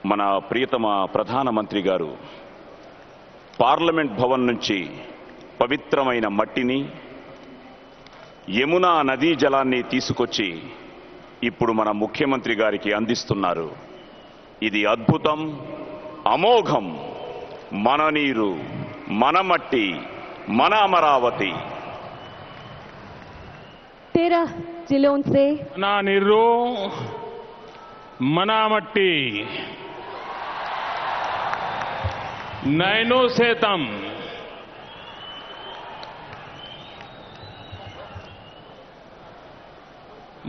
మన ప్రియతమ ప్రధానమంత్రి గారు పార్లమెంట్ భవన్ నుంచి పవిత్రమైన మట్టిని, యమునా నదీ జలాన్ని తీసుకొచ్చి ఇప్పుడు మన ముఖ్యమంత్రి గారికి అందిస్తున్నారు. ఇది అద్భుతం, అమోఘం. మన నీరు, మన మట్టి, మన అమరావతి. 13 जिलों से मना नीरू, मना मट्टी, नैनो सेतम,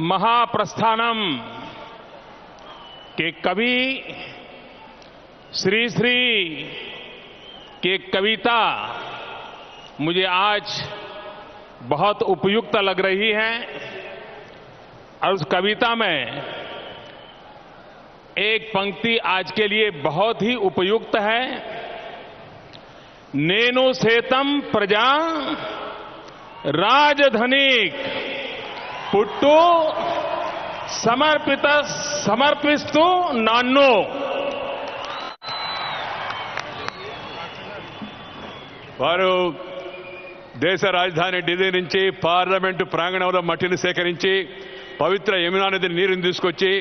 महाप्रस्थानम के कवि श्री श्री के कविता मुझे आज बहुत उपयुक्त लग रही है और उस कविता में एक पंक्ति आज के लिए बहुत ही उपयुक्त है। नेनु सेतम प्रजा राजधनिक पुट्टू समर्पिस्तु नान्नो। వారు దేశ రాజధాని ఢిల్లీ నుంచి పార్లమెంటు ప్రాంగణంలో మట్టిని సేకరించి పవిత్ర యమునా నది నీరుని తీసుకొచ్చి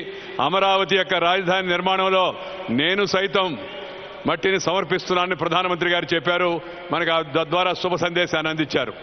అమరావతి యొక్క రాజధాని నిర్మాణంలో నేను సైతం మట్టిని సమర్పిస్తున్నానని ప్రధానమంత్రి గారు చెప్పారు. మనకు తద్వారా శుభ సందేశాన్ని అందించారు.